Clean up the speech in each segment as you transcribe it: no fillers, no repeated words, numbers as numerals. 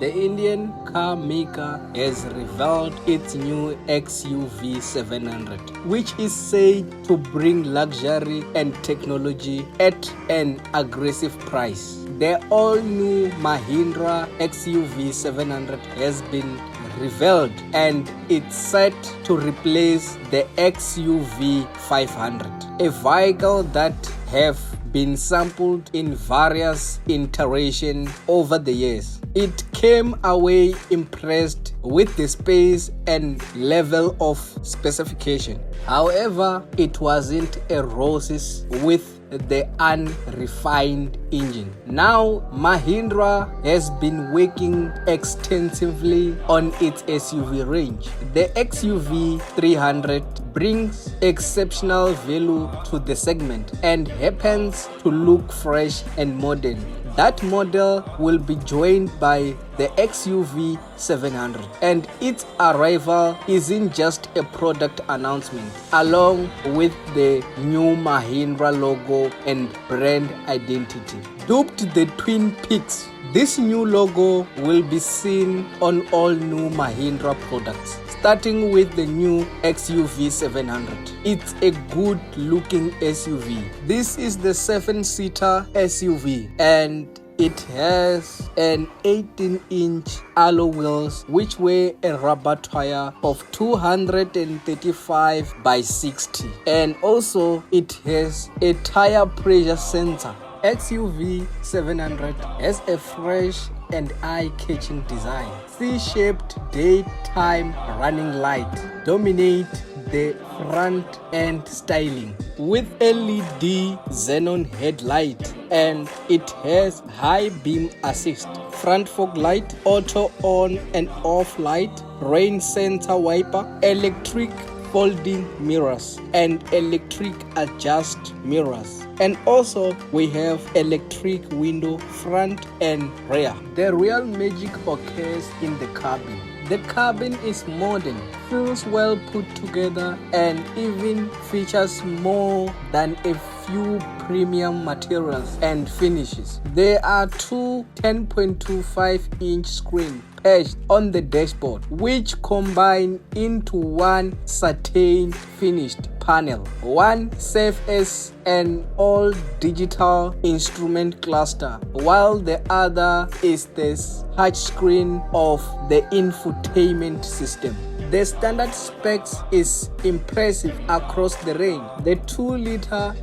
The Indian car maker has revealed its new XUV700, which is said to bring luxury and technology at an aggressive price. The all-new Mahindra XUV700 has been revealed and it's set to replace the XUV500, a vehicle that have been sampled in various iterations over the years. It came away impressed with the space and level of specification. However, it wasn't a roses with the unrefined engine. Now, Mahindra has been working extensively on its SUV range. The XUV300 brings exceptional value to the segment and happens to look fresh and modern. That model will be joined by the XUV700, and its arrival isn't just a product announcement. Along with the new Mahindra logo and brand identity, dubbed the Twin Peaks, this new logo will be seen on all new Mahindra products, starting with the new XUV700. It's a good looking SUV. This is the 7-seater SUV and it has an 18-inch alloy wheels which weigh a rubber tire of 235 by 60, and also it has a tire pressure sensor. XUV700 has a fresh and eye-catching design. C-shaped daytime running light dominate the front end styling with LED xenon headlight, and it has high beam assist, front fog light, auto on and off light, rain sensor wiper, electric folding mirrors and electric adjust mirrors, and also we have electric window front and rear. The real magic occurs in the cabin. The cabin is modern, feels well put together, and even features more than a few premium materials and finishes. There are two 10.25-inch screens perched on the dashboard, which combine into one satin finished panel. One serves as an all-digital instrument cluster, while the other is the touchscreen of the infotainment system. The standard specs is impressive across the range. The 2-liter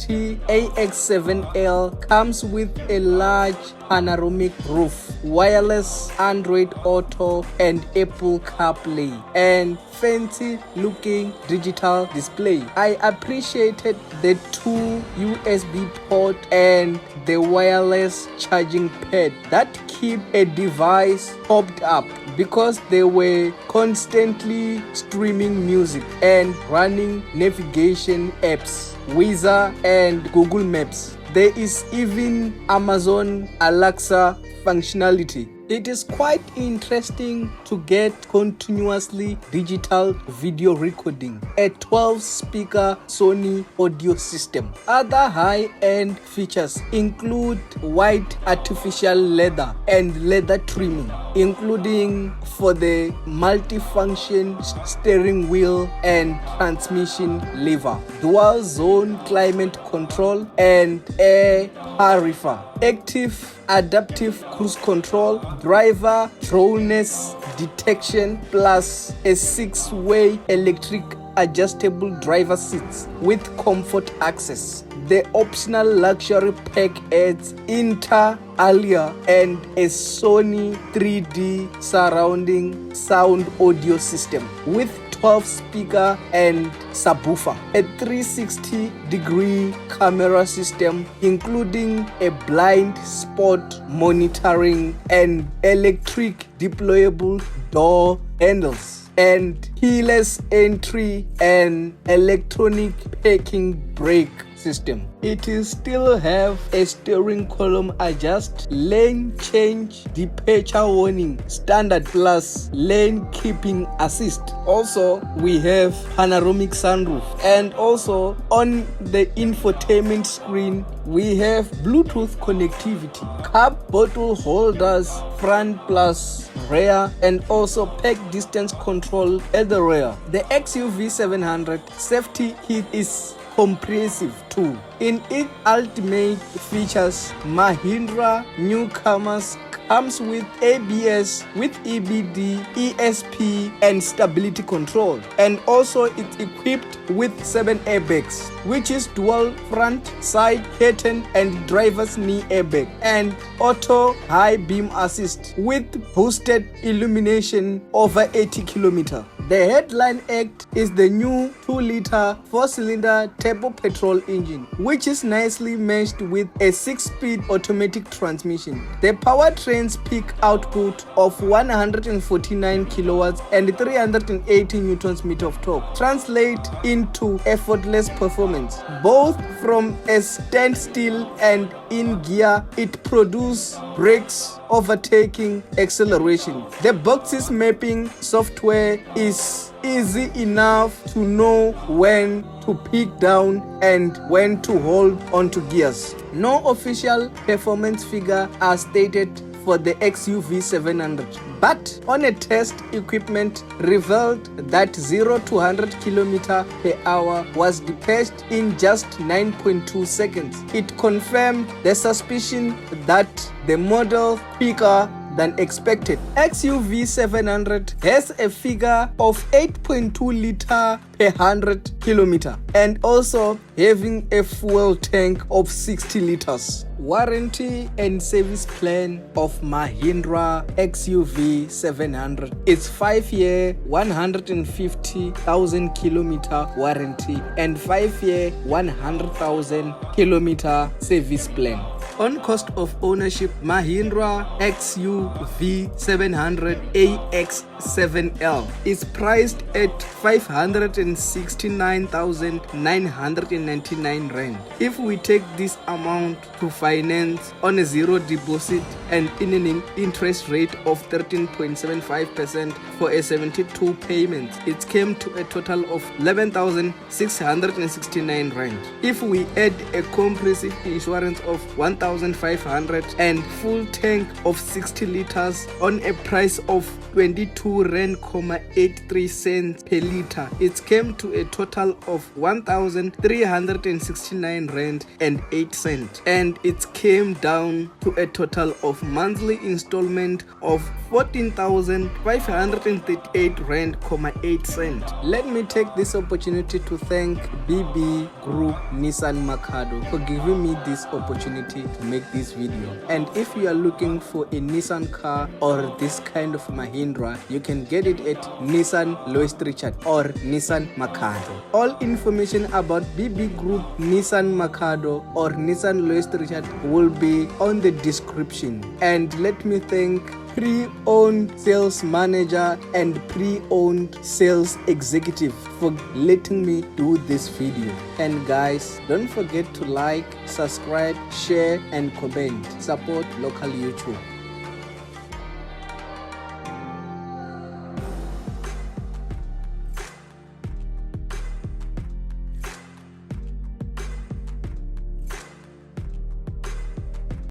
AX7L comes with a large panoramic roof, wireless Android Auto and Apple CarPlay, and fancy-looking digital display. I appreciated the 2 USB port and the wireless charging pad that keep a device topped up, because they were constantly streaming music and running navigation apps, Weezer and Google Maps. There is even Amazon Alexa functionality. It is quite interesting to get continuously digital video recording, a 12-speaker Sony audio system. Other high-end features include white artificial leather and leather trimming, including for the multifunction steering wheel and transmission lever, dual zone climate control and air purifier, active adaptive cruise control, driver throwness detection, plus a 6-way electric adjustable driver seats with comfort access. The optional luxury pack adds inter alia and a Sony 3D surrounding sound audio system with 12-speaker and subwoofer, a 360-degree camera system including a blind spot monitoring and electric deployable door handles, and keyless entry and electronic parking brake system. It is still have a steering column adjust, lane change, departure warning, standard plus lane keeping assist. Also, we have panoramic sunroof, and also on the infotainment screen we have Bluetooth connectivity, cup bottle holders front plus rear, and also pack distance control at the rear. The XUV700 safety kit is comprehensive too. In its ultimate features, Mahindra newcomers comes with ABS, with EBD, ESP, and stability control, and also it's equipped with 7 airbags, which is dual front, side, curtain, and driver's knee airbag, and auto high beam assist with boosted illumination over 80 km. The headline act is the new 2-liter 4-cylinder turbo petrol engine, which is nicely matched with a 6-speed automatic transmission. The powertrain's peak output of 149 kilowatts and 380 newtons meter of torque translate into effortless performance, both from a standstill and in gear. It produces brakes, overtaking, acceleration. The boxes mapping software is easy enough to know when to pick down and when to hold onto gears. No official performance figure are stated for the XUV700, but on a test, equipment revealed that 0 to 100 km per hour was dispatched in just 9.2 seconds. It confirmed the suspicion that the model quicker than expected. XUV700 has a figure of 8.2 liter per 100 km and also having a fuel tank of 60 liters. Warranty and service plan of Mahindra XUV700 is 5-year 150,000 km warranty and 5-year 100,000 km service plan. On cost of ownership, Mahindra XUV700 AX7L is priced at 569,999 rand. If we take this amount to finance on a zero deposit and in an interest rate of 13.75% for a 72 payments, it came to a total of 11,669 rand. If we add a comprehensive insurance of 1,500 and full tank of 60 liters on a price of 22.83 cents per liter, it came to a total of 1,369 rand and 8 cents, and it came down to a total of monthly installment of 14,538 rand, 8 cents. Let me take this opportunity to thank BB Group Nissan Mercado for giving me this opportunity to make this video. And if you are looking for a Nissan car or this kind of Mahindra, you can get it at Nissan Louis Richard or Nissan Mercado. All information about BB Group Nissan Mercado or Nissan Louis Richard will be on the description. And let me thank pre-owned sales manager and pre-owned sales executive for letting me do this video. And guys, don't forget to like, subscribe, share and comment. Support local YouTube.